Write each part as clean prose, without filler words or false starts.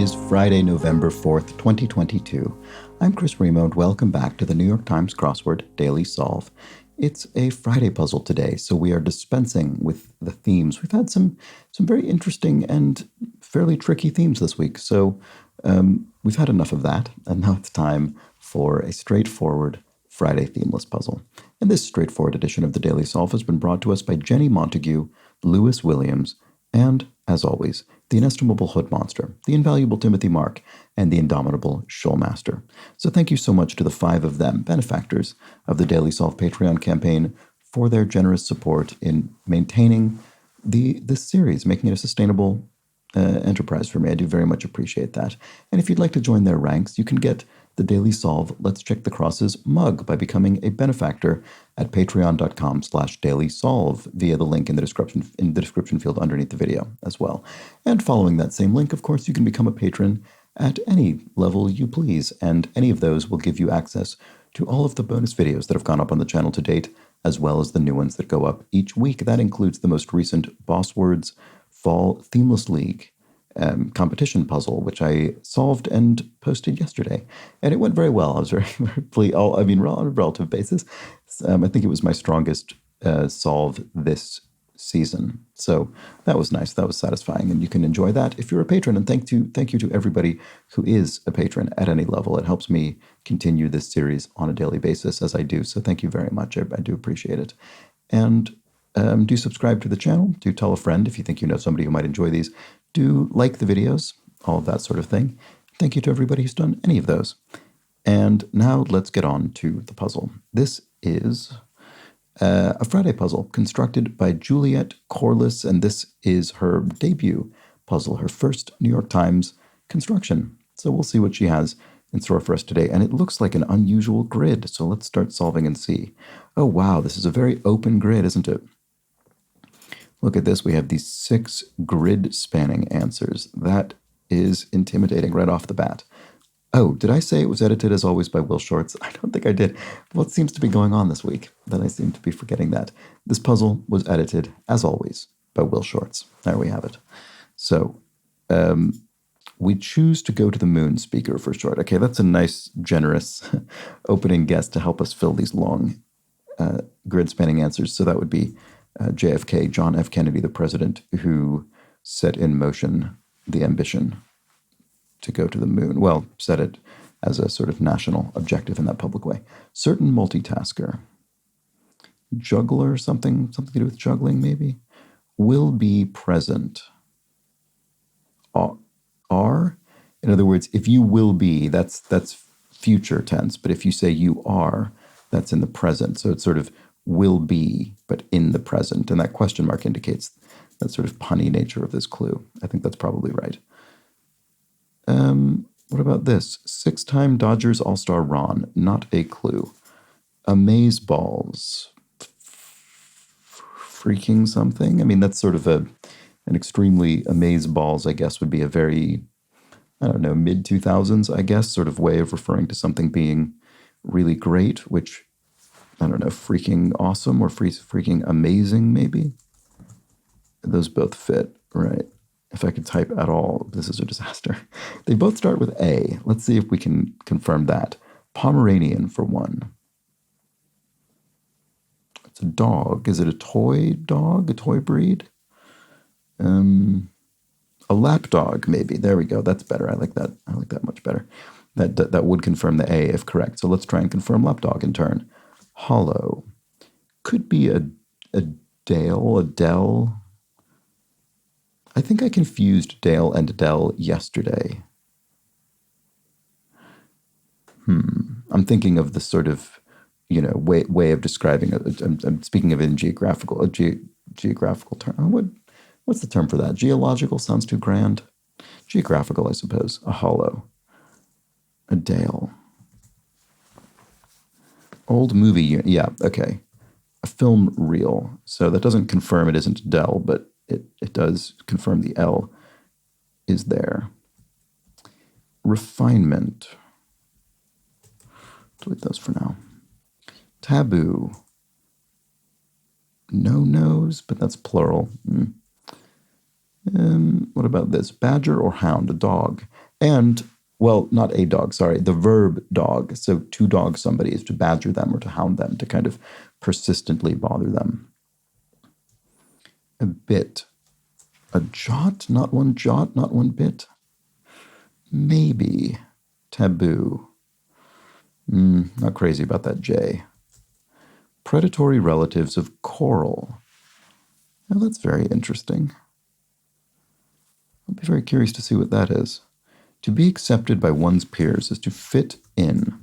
is Friday, November 4th, 2022. I'm Chris Remo, and welcome back to the New York Times Crossword Daily Solve. It's a Friday puzzle today, so we are dispensing with the themes. We've had some very interesting and fairly tricky themes this week, so we've had enough of that, and now it's time for a straightforward Friday themeless puzzle. And this straightforward edition of the Daily Solve has been brought to us by Jenny Montague, Lewis Williams, and, as always, the inestimable Hood Monster, the invaluable Timothy Mark, and the indomitable Shoalmaster. So thank you so much to the 5 of them, benefactors of the Daily Solve Patreon campaign, for their generous support in maintaining this series, making it a sustainable enterprise for me. I do very much appreciate that. And if you'd like to join their ranks, you can get the Daily Solve Let's Check the Crosses mug by becoming a benefactor at patreon.com/dailysolve via the link in the description field underneath the video as well. And following that same link, of course, you can become a patron at any level you please, and any of those will give you access to all of the bonus videos that have gone up on the channel to date, as well as the new ones that go up each week. That includes the most recent Boss Words Fall Themeless League competition puzzle, which I solved and posted yesterday, and it went very well. I was very, very pleased. I mean, on a relative basis, I think it was my strongest solve this season. So that was nice. That was satisfying, and you can enjoy that if you're a patron. And thank you to everybody who is a patron at any level. It helps me continue this series on a daily basis as I do. So thank you very much. I do appreciate it. And do subscribe to the channel. Do tell a friend if you think you know somebody who might enjoy these. Do like the videos, all of that sort of thing. Thank you to everybody who's done any of those. And now let's get on to the puzzle. This is a Friday puzzle constructed by Juliet Corliss, and this is her debut puzzle, her first New York Times construction. So we'll see what she has in store for us today. And it looks like an unusual grid, so let's start solving and see. Oh, wow, this is a very open grid, isn't it? Look at this. We have these 6 grid-spanning answers. That is intimidating right off the bat. Oh, did I say it was edited, as always, by Will Shortz? I don't think I did. What seems to be going on this week that I seem to be forgetting that? This puzzle was edited, as always, by Will Shortz. There we have it. So we choose to go to the moon speaker for short. Okay, that's a nice, generous opening guess to help us fill these long grid-spanning answers. So that would be JFK, John F. Kennedy, the president who set in motion the ambition to go to the moon. Well, set it as a sort of national objective in that public way. Certain multitasker. Juggler, something to do with juggling, maybe? Will be present. Are? In other words, if you will be, that's future tense. But if you say you are, that's in the present. So it's sort of will be, but in the present. And that question mark indicates that sort of punny nature of this clue. I think that's probably right. What about this? 6-time Dodgers All-Star Ron, not a clue. Amaze balls. Freaking something? I mean, that's sort of an extremely amaze balls, I guess, would be a very, I don't know, mid-2000s, I guess, sort of way of referring to something being really great, which, I don't know, freaking awesome or freaking amazing, maybe? Those both fit, right? If I could type at all, this is a disaster. They both start with A. Let's see if we can confirm that. Pomeranian, for one. It's a dog. Is it a toy dog? A toy breed? A lap dog, maybe. There we go. That's better. I like that. I like that much better. That would confirm the A if correct. So let's try and confirm lap dog in turn. Hollow. Could be a Dale, a Dell. I think I confused Dale and Dell yesterday. I'm thinking of the sort of, way of describing it. I'm speaking of it in geographical term. What's the term for that? Geological sounds too grand. Geographical, I suppose. A hollow. A Dale. Old movie, yeah, okay. A film reel. So that doesn't confirm it isn't Dell, but it does confirm the L is there. Refinement. Delete those for now. Taboo. No-nos, but that's plural. What about this? Badger or hound? A dog. And, well, not a dog, sorry, the verb dog. So to dog somebody is to badger them or to hound them, to kind of persistently bother them. A bit. A jot, not one bit. Maybe. Taboo. Not crazy about that J. Predatory relatives of coral. Now that's very interesting. I'll be very curious to see what that is. To be accepted by one's peers is to fit in.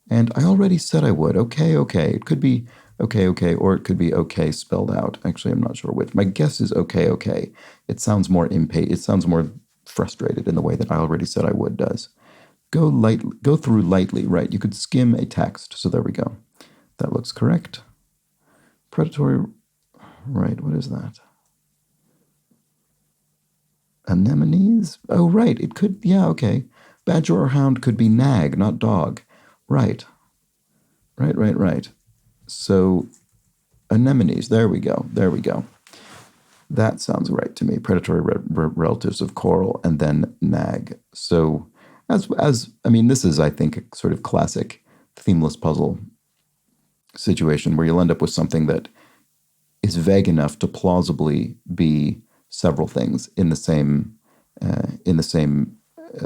And I already said I would. Okay. It could be okay, or it could be okay spelled out. Actually, I'm not sure which. My guess is okay. It sounds more impatient. It sounds more frustrated in the way that I already said I would does. Go through lightly, right? You could skim a text. So there we go. That looks correct. Predatory, right, what is that? Anemones? Oh, right, it could, yeah, okay. Badger or hound could be nag, not dog. Right. So, anemones, there we go. That sounds right to me. Predatory relatives of coral and then nag. So, I mean, this is, I think, a sort of classic themeless puzzle situation where you'll end up with something that is vague enough to plausibly be several things in the same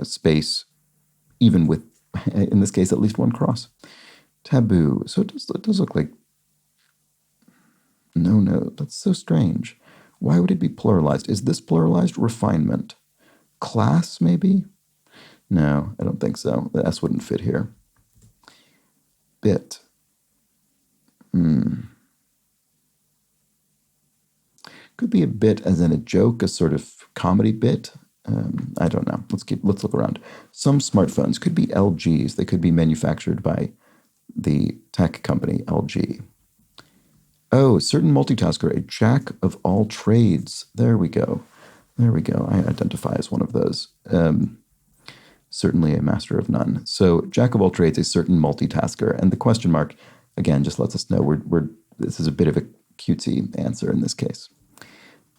space, even with, in this case, at least one cross. Taboo. So it does look like. No, that's so strange. Why would it be pluralized? Is this pluralized? Refinement. Class, maybe? No, I don't think so. The S wouldn't fit here. Bit. Could be a bit as in a joke, a sort of comedy bit. I don't know. Let's look around. Some smartphones could be LGs. They could be manufactured by the tech company LG. Oh, certain multitasker, a jack of all trades. There we go. I identify as one of those. Certainly a master of none. So jack of all trades, a certain multitasker. And the question mark, again, just lets us know this is a bit of a cutesy answer in this case.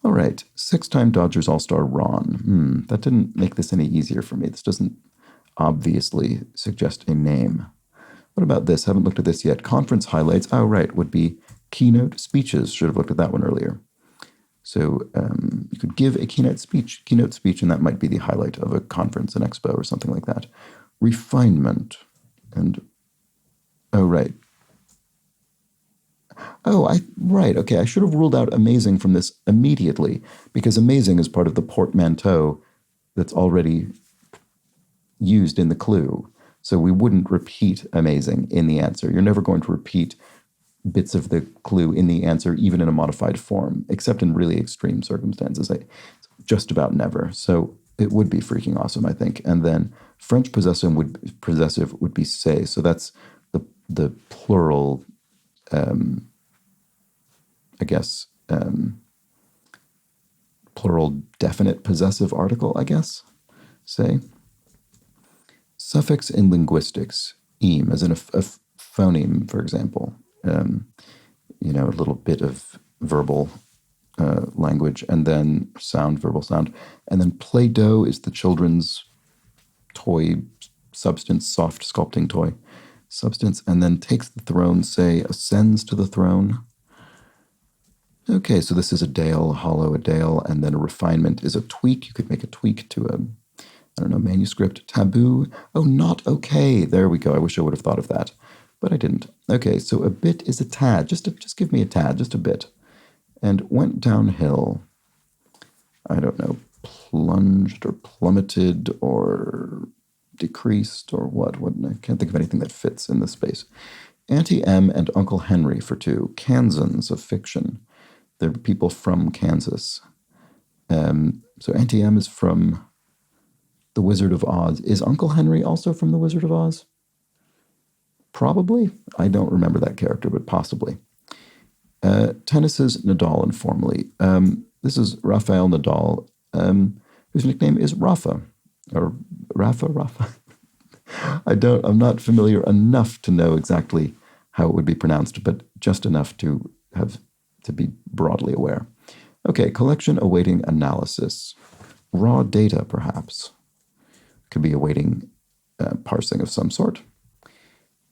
All right, 6-time Dodgers All-Star Ron. That didn't make this any easier for me. This doesn't obviously suggest a name. What about this? Haven't looked at this yet. Conference highlights. Oh, right, would be keynote speeches. Should have looked at that one earlier. So you could give a keynote speech, and that might be the highlight of a conference, an expo, or something like that. Refinement. And, oh, right. Right, okay, I should have ruled out amazing from this immediately, because amazing is part of the portmanteau that's already used in the clue. So we wouldn't repeat amazing in the answer. You're never going to repeat bits of the clue in the answer, even in a modified form, except in really extreme circumstances. Just about never. So it would be freaking awesome, I think. And then French possessive would be say. So that's the plural, I guess, plural definite possessive article, I guess, say. Suffix in linguistics, eem, as in a phoneme, for example. A little bit of verbal language, and then verbal sound. And then Play-Doh is the children's toy substance, soft sculpting toy substance. And then takes the throne, say, ascends to the throne. Okay, so this is a dale, hollow, a dale, and then a refinement is a tweak. You could make a tweak to a, manuscript. Taboo. Oh, not okay. There we go. I wish I would have thought of that, but I didn't. Okay, so a bit is a tad. Just give me a tad, just a bit. And went downhill. I don't know, plunged or plummeted or decreased or what? I can't think of anything that fits in this space. Auntie M and Uncle Henry for 2. Kansans of fiction. They're people from Kansas. So Auntie M is from The Wizard of Oz. Is Uncle Henry also from The Wizard of Oz? Probably. I don't remember that character, but possibly. Tennis's Nadal informally. This is Rafael Nadal, whose nickname is Rafa. Or Rafa. I'm not familiar enough to know exactly how it would be pronounced, but just enough to be broadly aware. Okay, collection awaiting analysis. Raw data, perhaps. Could be awaiting parsing of some sort.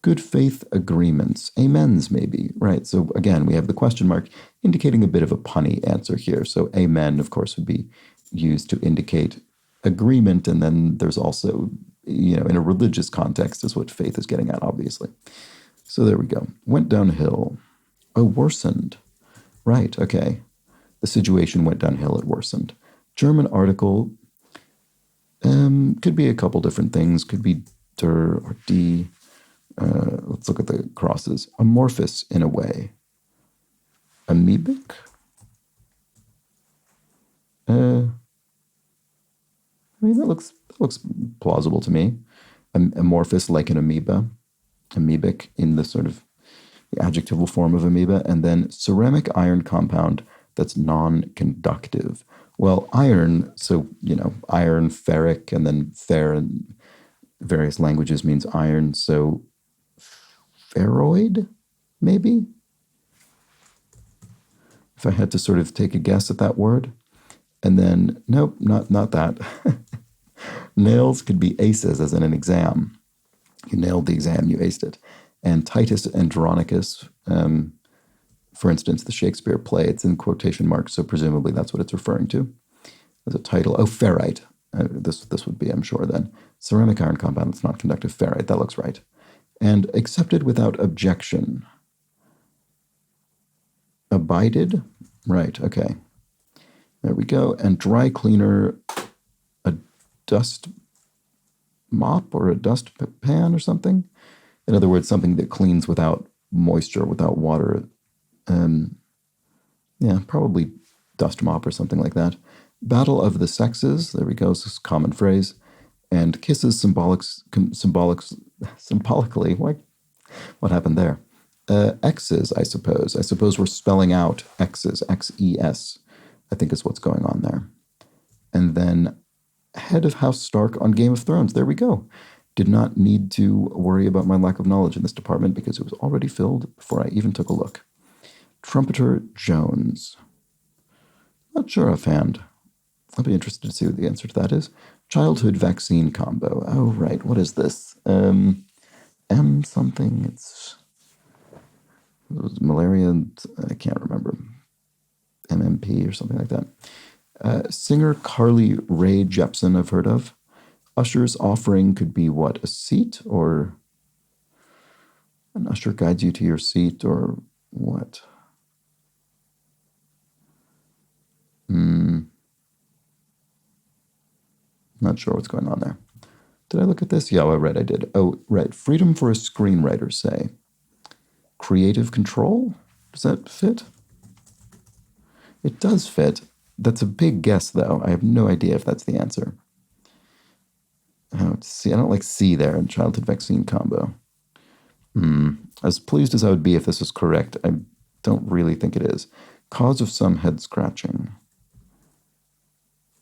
Good faith agreements. Amens, maybe. Right. So again, we have the question mark indicating a bit of a punny answer here. So amen, of course, would be used to indicate agreement. And then there's also, in a religious context is what faith is getting at, obviously. So there we go. Went downhill. Oh, worsened. Right. Okay. The situation went downhill. It worsened. German article. Could be a couple different things. Could be der or die. Let's look at the crosses. Amorphous in a way. Amoebic? That looks plausible to me. Amorphous like an amoeba. Amoebic in the sort of the adjectival form of amoeba. And then ceramic iron compound that's non-conductive. Well, iron, so, iron, ferric, and then fer in various languages means iron. So ferroid, maybe? If I had to sort of take a guess at that word. And then, nope, not that. Nails could be aces, as in an exam. You nailed the exam, you aced it. And Titus Andronicus, for instance, the Shakespeare play, it's in quotation marks, so presumably that's what it's referring to. As a title, ferrite. This would be, I'm sure, then. Ceramic iron compound that's not conductive, ferrite, that looks right. And accepted without objection. Abided? Right, okay. There we go. And dry cleaner, a dust mop or a dust pan or something? In other words, something that cleans without moisture, without water. Probably dust mop or something like that. Battle of the sexes, there we go, this is a common phrase. And kisses symbolically, what happened there? X's, I suppose. I suppose we're spelling out X's, X-E-S, I think is what's going on there. And then head of House Stark on Game of Thrones, there we go. Did not need to worry about my lack of knowledge in this department because it was already filled before I even took a look. Trumpeter Jones. Not sure offhand. I'll be interested to see what the answer to that is. Childhood vaccine combo. Oh, right. What is this? M something. It was malaria. I can't remember. MMP or something like that. Singer Carly Rae Jepsen, I've heard of. Usher's offering could be what? A seat, or an usher guides you to your seat, or what? Not sure what's going on there. Did I look at this? Yeah, right, I did. Oh, right. Freedom for a screenwriter, say. Creative control? Does that fit? It does fit. That's a big guess, though. I have no idea if that's the answer. Oh, see, I don't like C there in childhood vaccine combo. As pleased as I would be if this was correct, I don't really think it is. Cause of some head scratching.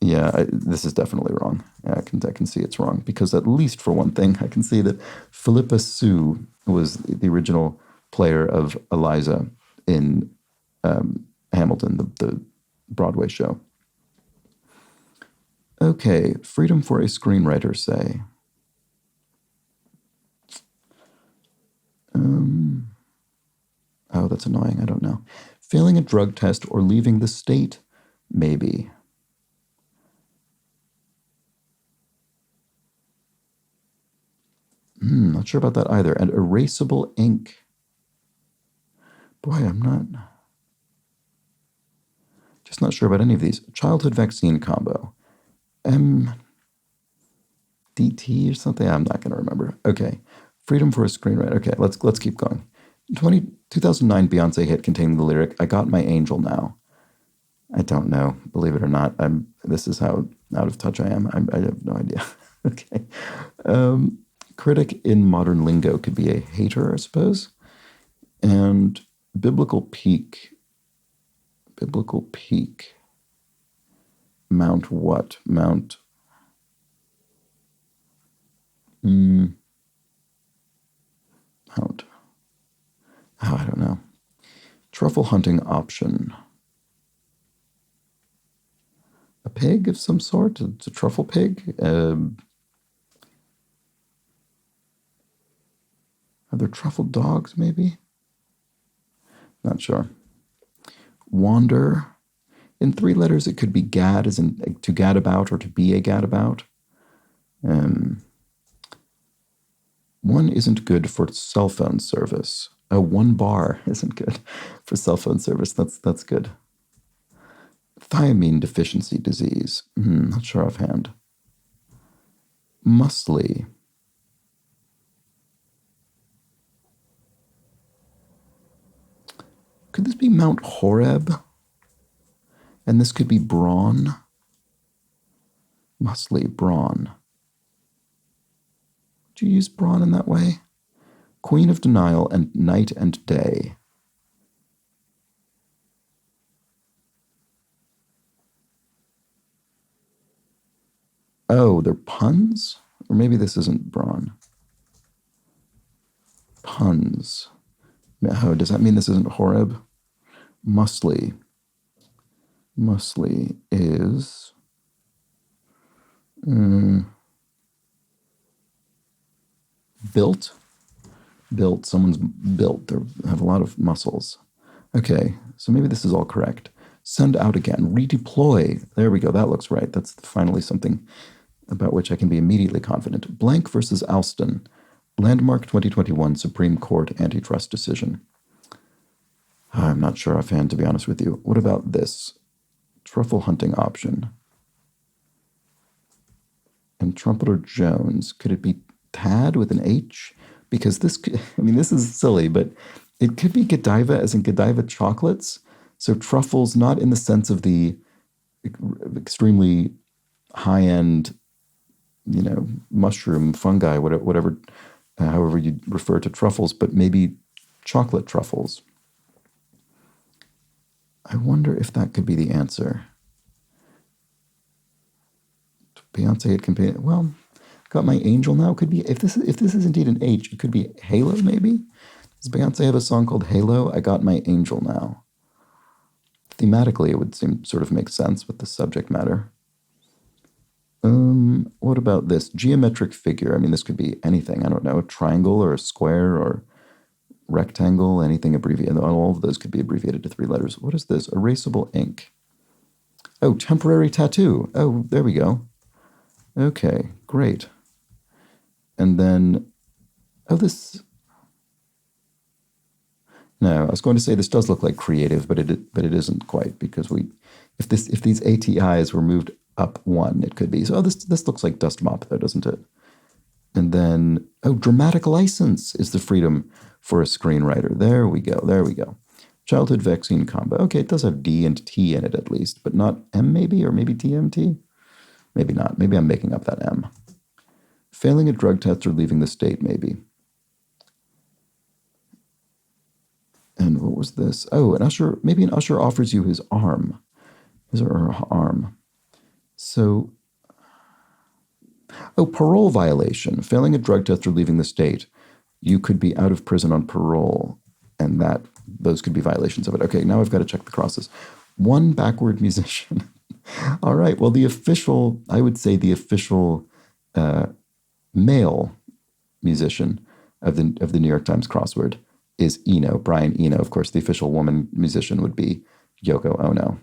Yeah, this is definitely wrong. I can see it's wrong because at least for one thing, I can see that Philippa Sue was the original player of Eliza in Hamilton, the Broadway show. Okay, freedom for a screenwriter, say. Oh, that's annoying. I don't know. Failing a drug test or leaving the state, maybe. Not sure about that either. And erasable ink. Boy, I'm just not sure about any of these. Childhood vaccine combo. MDT or something? I'm not going to remember. Okay. Freedom for a screenwriter. Okay, let's keep going. 2009 Beyonce hit containing the lyric, I got my angel now. I don't know, believe it or not. This is how out of touch I am. I have no idea. Okay. Critic in modern lingo could be a hater, I suppose. And biblical peak. Biblical peak. Mount what? Mount. Mount. Oh, I don't know. Truffle hunting option. A pig of some sort? It's a truffle pig? Are there truffled dogs, maybe? Not sure. Wander. In 3 letters, it could be gad, as in to gad about or to be a gad about. One isn't good for cell phone service. Oh, 1 bar isn't good for cell phone service. That's good. Thiamine deficiency disease. Not sure offhand. Muscly. Could this be Mount Horeb? And this could be brawn. Muscly, brawn. Do you use brawn in that way? Queen of denial and night and day. Oh, they're puns? Or maybe this isn't brawn. Puns. Oh, does that mean this isn't Horeb? Muscly. Muscly is... built? Built. Someone's built. They have a lot of muscles. Okay, so maybe this is all correct. Send out again. Redeploy. There we go. That looks right. That's finally something about which I can be immediately confident. Blank versus Alston. Landmark 2021 Supreme Court antitrust decision. I'm not sure offhand, to be honest with you. What about this? Truffle hunting option. And Trumpeter Jones. Could it be Tad with an H? Because this could, I mean, this is silly, but it could be Godiva, as in Godiva chocolates. So truffles, not in the sense of the extremely high-end, mushroom, fungi, whatever, however you refer to truffles, but maybe chocolate truffles. I wonder if that could be the answer. Beyonce had compared, well, got my angel now. Could be, if this is indeed an H, it could be Halo, maybe? Does Beyonce have a song called Halo? I got my angel now. Thematically, it would seem sort of make sense with the subject matter. What about this? Geometric figure. I mean, this could be anything. I don't know, a triangle or a square or rectangle, anything abbreviated. All of those could be abbreviated to 3 letters. What is this? Erasable ink. Oh, temporary tattoo. Oh, there we go. Okay, great. And then, this... No, I was going to say this does look like creative, but it isn't quite, because if these ATIs were moved up 1, it could be. So this looks like dust mop, though, doesn't it? And then, dramatic license is the freedom for a screenwriter. There we go. Childhood vaccine combo. Okay, it does have D and T in it at least, but not M maybe, or maybe TMT? Maybe not. Maybe I'm making up that M. Failing a drug test or leaving the state, maybe. And what was this? Oh, maybe an usher offers you his arm. His or her arm. So, parole violation. Failing a drug test or leaving the state. You could be out of prison on parole, and those could be violations of it. Okay, now I've got to check the crosses. 1 backward musician. All right, well, I would say the official male musician of the New York Times crossword is Eno, Brian Eno. Of course, the official woman musician would be Yoko Ono.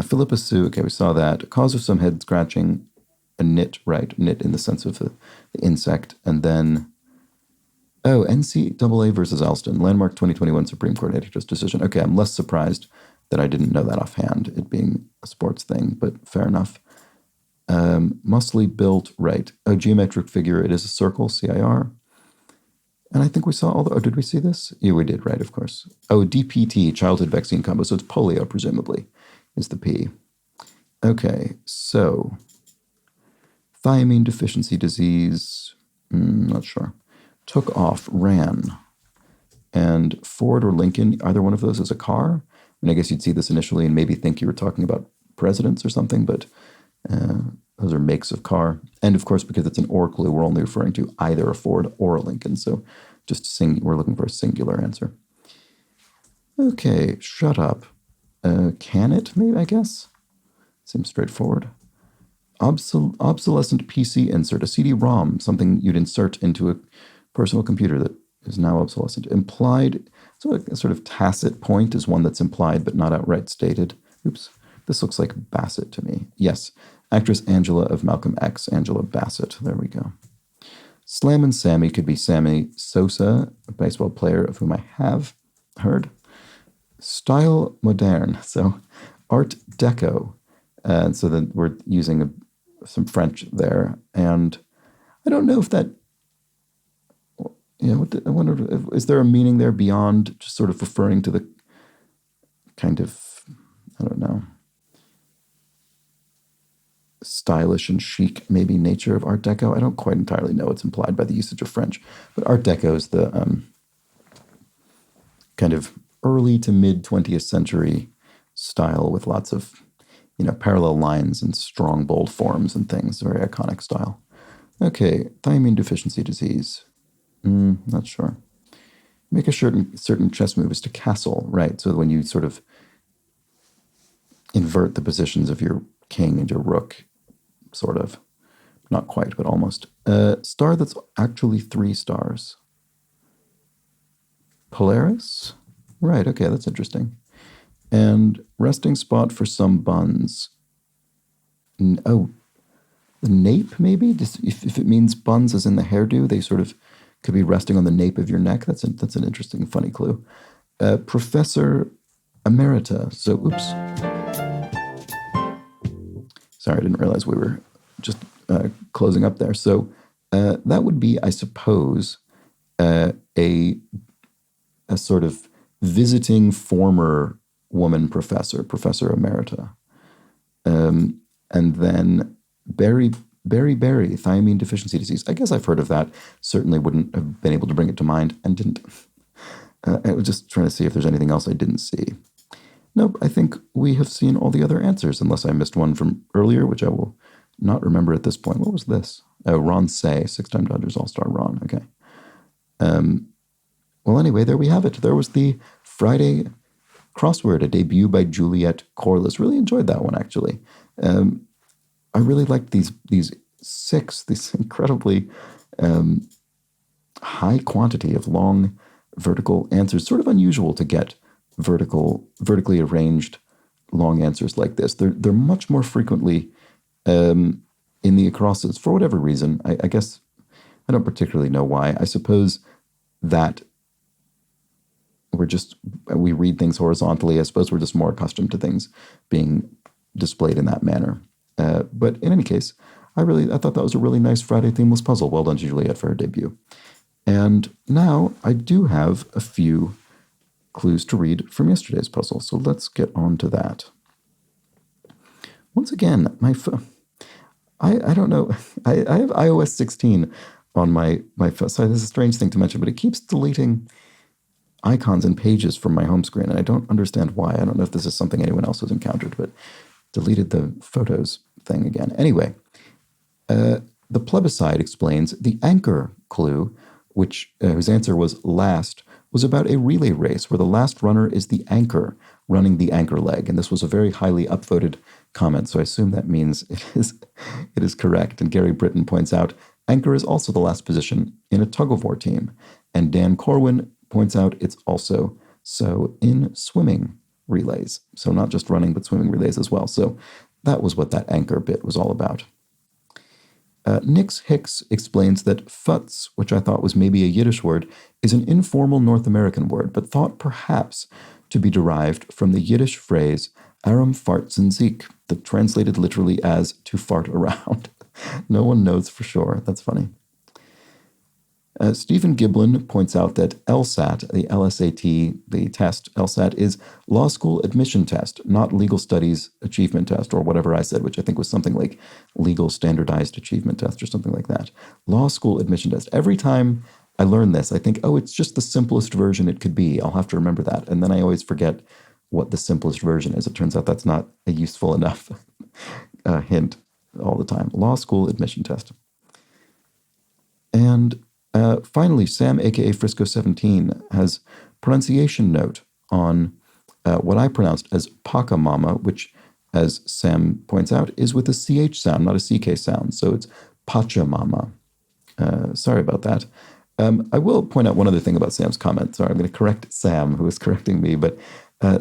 Philippa Sue, okay, we saw that. Cause of some head scratching, a knit, right? Knit in the sense of the insect. And then, NCAA versus Alston, Landmark 2021 Supreme Court antitrust decision. Okay, I'm less surprised that I didn't know that offhand, it being a sports thing, but fair enough. Muscly built, right. Geometric figure, it is a circle, CIR. And I think we saw did we see this? Yeah, we did, right, of course. DPT, childhood vaccine combo, so it's polio, presumably, is the P. Okay, so, thiamine deficiency disease, not sure. Took off, ran. And Ford or Lincoln, either one of those is a car. I guess you'd see this initially and maybe think you were talking about presidents or something, but those are makes of car. And of course, because it's an or clue, we're only referring to either a Ford or a Lincoln. So we're looking for a singular answer. Okay, shut up. Can it, maybe, I guess? Seems straightforward. Obsolescent PC insert, a CD-ROM, something you'd insert into a personal computer that is now obsolescent. Implied, so a sort of tacit point is one that's implied but not outright stated. Oops, this looks like Bassett to me. Yes, actress Angela of Malcolm X, Angela Bassett. There we go. Slammin' Sammy could be Sammy Sosa, a baseball player of whom I have heard. Style moderne, so Art Deco. So then we're using some French there. And I don't know if that, I wonder, is there a meaning there beyond just sort of referring to the kind of, I don't know, stylish and chic maybe nature of Art Deco? I don't quite entirely know what's implied by the usage of French. But Art Deco is the kind of early to mid 20th century style with lots of parallel lines and strong, bold forms and things. Very iconic style. Okay, thiamine deficiency disease. Not sure. Make a certain chess move is to castle, right? So when you sort of invert the positions of your king and your rook, sort of. Not quite, but almost. Star that's actually 3 stars. Polaris? Right, okay, that's interesting. And resting spot for some buns. The nape, maybe? Just if it means buns as in the hairdo, they sort of could be resting on the nape of your neck. That's an interesting, funny clue. Professor Emerita. So, oops. Sorry, I didn't realize we were just closing up there. So that would be, I suppose, a sort of visiting former woman professor, Professor Emerita. And then Berry, thiamine deficiency disease. I guess I've heard of that. Certainly wouldn't have been able to bring it to mind and didn't. I was just trying to see if there's anything else I didn't see. Nope, I think we have seen all the other answers, unless I missed one from earlier, which I will not remember at this point. What was this? Oh, Ron Say, 6-time Dodgers All-Star Ron. Okay. Well, anyway, there we have it. There was the Friday crossword, a debut by Juliet Corliss. Really enjoyed that one, actually. I really liked these incredibly high quantity of long vertical answers. Sort of unusual to get vertically arranged long answers like this. They're much more frequently in the acrosses for whatever reason. I guess I don't particularly know why. I suppose that we read things horizontally. I suppose we're just more accustomed to things being displayed in that manner. But in any case, I thought that was a really nice Friday themeless puzzle. Well done to Juliet for her debut. And now I do have a few clues to read from yesterday's puzzle. So let's get on to that. Once again, I don't know. I have iOS 16 on my phone. So this is a strange thing to mention, but it keeps deleting icons and pages from my home screen, and I don't understand why. I don't know if this is something anyone else has encountered, but deleted the photos thing again. Anyway, the plebiscite explains the anchor clue, whose answer was last, was about a relay race where the last runner is the anchor running the anchor leg. And this was a very highly upvoted comment, so I assume that means it is correct. And Gary Britton points out, anchor is also the last position in a tug-of-war team. And Dan Corwin points out it's also so in swimming relays. So not just running, but swimming relays as well. So that was what that anchor bit was all about. Nix Hicks explains that futz, which I thought was maybe a Yiddish word, is an informal North American word, but thought perhaps to be derived from the Yiddish phrase aram fartzen Sieg, that translated literally as to fart around. No one knows for sure. That's funny. Stephen Giblin points out that LSAT, the LSAT, the test, LSAT is law school admission test, not legal studies achievement test, or whatever I said, which I think was something like legal standardized achievement test or something like that. Law school admission test. Every time I learn this, I think, oh, it's just the simplest version it could be. I'll have to remember that. And then I always forget what the simplest version is. It turns out that's not a useful enough hint all the time. Law school admission test. And finally, Sam, aka Frisco17, has pronunciation note on what I pronounced as Pachamama, which as Sam points out, is with a CH sound, not a CK sound. So it's Pachamama. Sorry about that. I will point out one other thing about Sam's comment. Sorry, I'm going to correct Sam, who was correcting me. But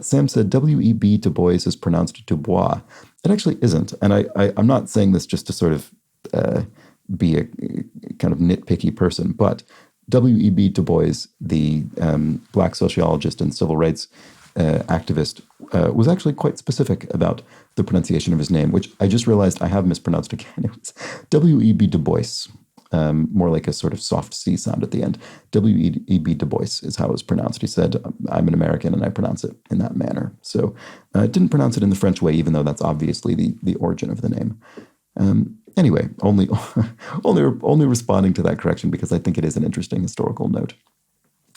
Sam said W-E-B Du Bois is pronounced Dubois. It actually isn't. And I'm not saying this just to sort of be a kind of nitpicky person, but W.E.B. Du Bois, the black sociologist and civil rights activist, was actually quite specific about the pronunciation of his name, which I just realized I have mispronounced again. It was W.E.B. Du Bois, more like a sort of soft C sound at the end. W.E.B. Du Bois is how it was pronounced. He said, I'm an American and I pronounce it in that manner. So didn't pronounce it in the French way, even though that's obviously the origin of the name. Anyway, only responding to that correction because I think it is an interesting historical note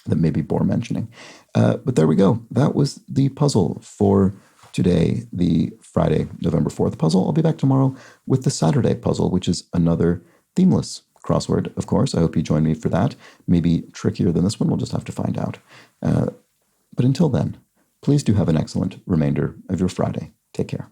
that maybe bore mentioning. But there we go. That was the puzzle for today, the Friday, November 4th puzzle. I'll be back tomorrow with the Saturday puzzle, which is another themeless crossword, of course. I hope you join me for that. Maybe trickier than this one. We'll just have to find out. But until then, please do have an excellent remainder of your Friday. Take care.